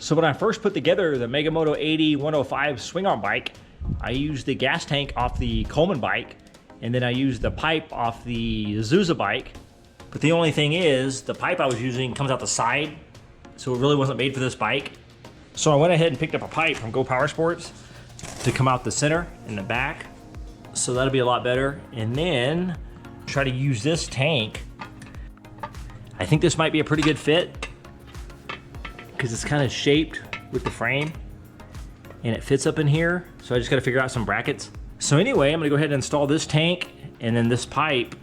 So when I first put together the Mega Moto 80-105 swing arm bike, I used the gas tank off the Coleman bike, and then I used the pipe off the Azusa bike. But the only thing is, the pipe I was using comes out the side, so it really wasn't made for this bike. So I went ahead and picked up a pipe from Go Power Sports to come out the center and the back. So that'll be a lot better. And then try to use this tank. I think this might be a pretty good fit because it's kind of shaped with the frame and it fits up in here. So I just got to figure out some brackets. So anyway, I'm gonna go ahead and install this tank and then this pipe.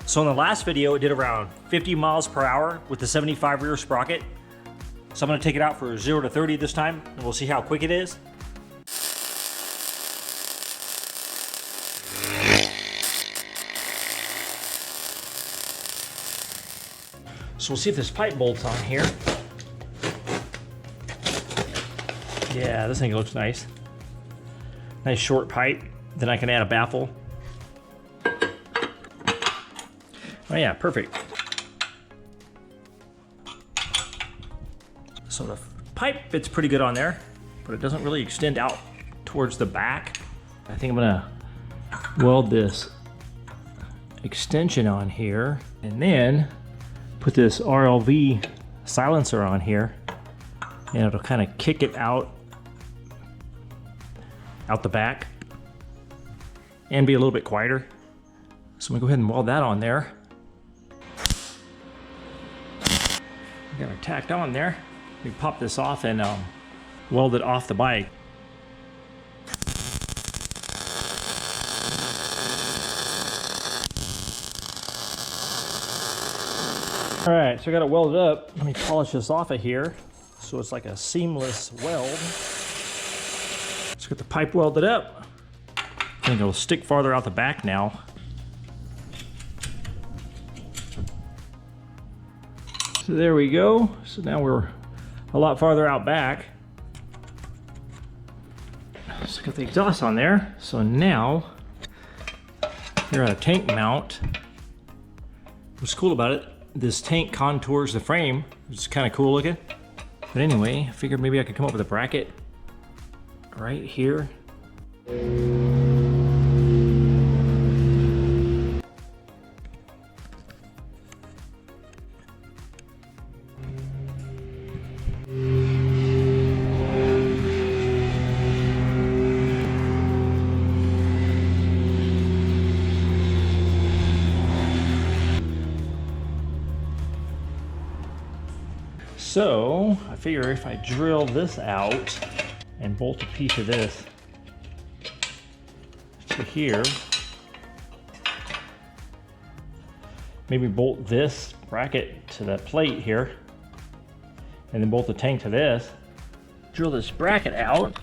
So in the last video, it did around 50 miles per hour with the 75 rear sprocket. So I'm gonna take it out for 0 to 30 this time, and we'll see how quick it is. So we'll see if this pipe bolts on here. Yeah, this thing looks nice. Nice short pipe. Then I can add a baffle. Oh yeah, perfect. So the pipe fits pretty good on there, but it doesn't really extend out towards the back. I think I'm gonna weld this extension on here and then put this RLV silencer on here, and it'll kind of kick it out the back and be a little bit quieter. So I'm gonna go ahead and weld that on there. Got it tacked on there. We pop this off and weld it off the bike. All right, so I got it welded up. Let me polish this off of here so it's like a seamless weld. Let's get the pipe welded up. I think it'll stick farther out the back now. So there we go. So now we're a lot farther out back. So got the exhaust on there. So now you're at a tank mount. What's cool about it, this tank contours the frame, which is kind of cool looking. But anyway, I figured maybe I could come up with a bracket right here. So I figure if I drill this out and bolt a piece of this to here, maybe bolt this bracket to the plate here, and then bolt the tank to this, drill this bracket out,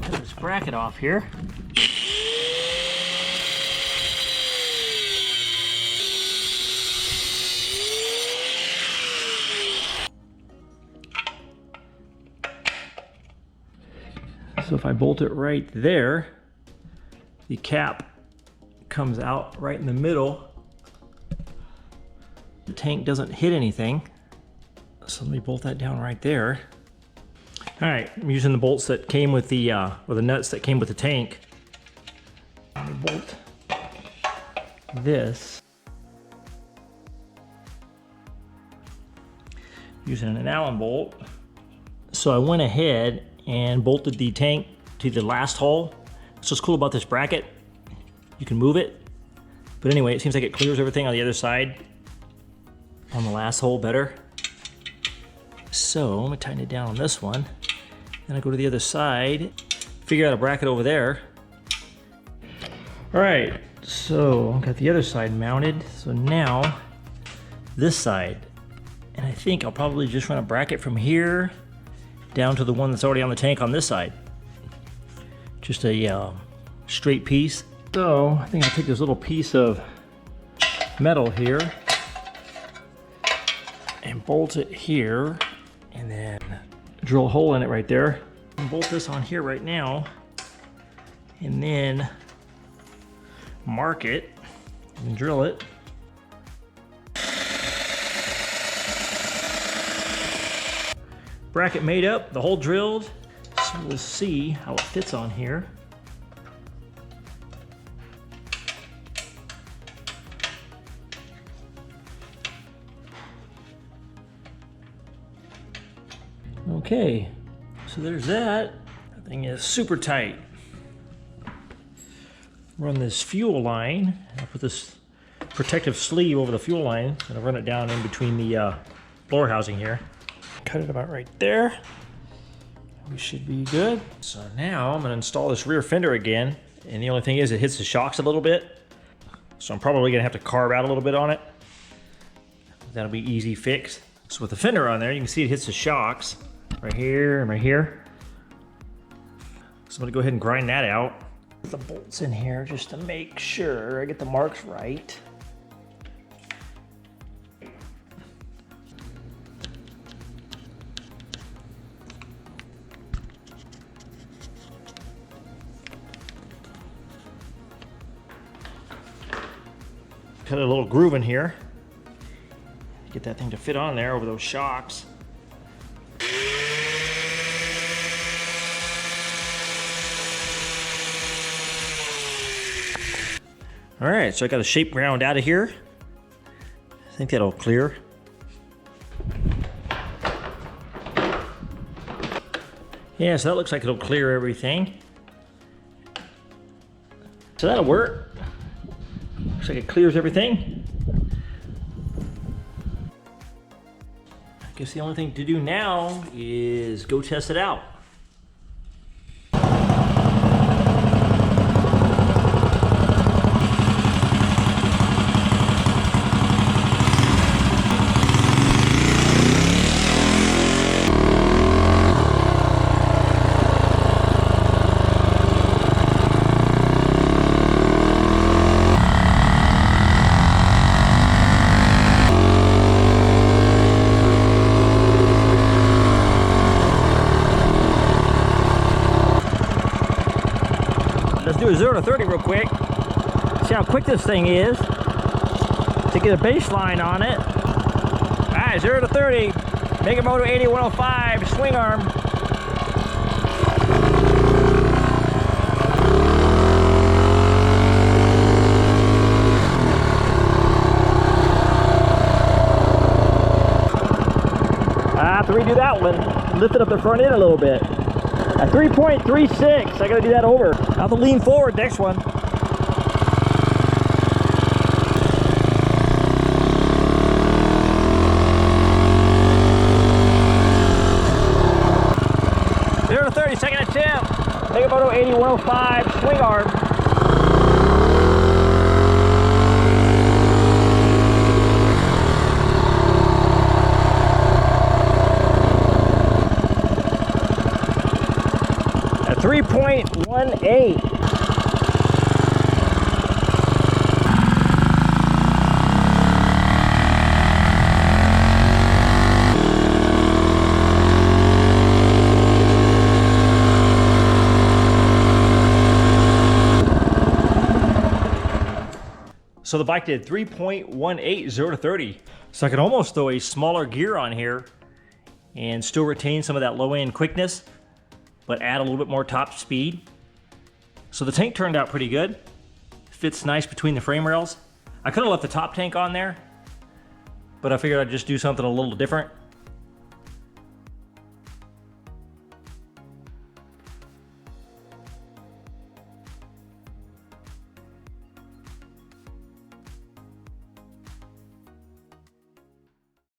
cut this bracket off here. So if I bolt it right there, the cap comes out right in the middle. The tank doesn't hit anything. So let me bolt that down right there. All right, I'm using the bolts that came with the, or the nuts that came with the tank. Let me bolt this. Using an Allen bolt. So I went ahead and bolted the tank to the last hole. That's what's cool about this bracket. You can move it. But anyway, it seems like it clears everything on the other side on the last hole better. So I'm gonna tighten it down on this one. Then I go to the other side, figure out a bracket over there. All right, so I've got the other side mounted. So now this side. And I think I'll probably just run a bracket from here down to the one that's already on the tank on this side. Just a straight piece. So I think I'll take this little piece of metal here and bolt it here, and then drill a hole in it right there. And bolt this on here right now, and then mark it and drill it. bracket made up, the hole drilled. So we'll see how it fits on here. Okay, so there's that. That thing is super tight. Run this fuel line. I'll put this protective sleeve over the fuel line and I'll run it down in between the blower housing here. Cut it about right there. We should be good. So now I'm going to install this rear fender again, and the only thing is it hits the shocks a little bit. So I'm probably going to have to carve out a little bit on it. That'll be easy fix. So with the fender on there, you can see it hits the shocks right here and right here. So I'm going to go ahead and grind that out. Put the bolts in here just to make sure I get the marks right. Cut a little groove in here. Get that thing to fit on there over those shocks. All right, so I got a shape ground out of here. I think that'll clear. Yeah, so that looks like it'll clear everything. So that'll work. Looks like it clears everything. I guess the only thing to do now is go test it out. Let's do a 0 to 30 real quick. See how quick this thing is to get a baseline on it. All right, 0 to 30. Mega Moto 80 105 swing arm. I have to redo that one. Lift it up the front end a little bit. At 3.36, I gotta do that over. I'll have to lean forward next one. Zero to 30, second attempt. Mega Moto 80 105 swing arm. At 3.18. So the bike did 3.18, 0 to 30. So I could almost throw a smaller gear on here and still retain some of that low end quickness, but add a little bit more top speed. So the tank turned out pretty good. Fits nice between the frame rails. I could have left the top tank on there, but I figured I'd just do something a little different.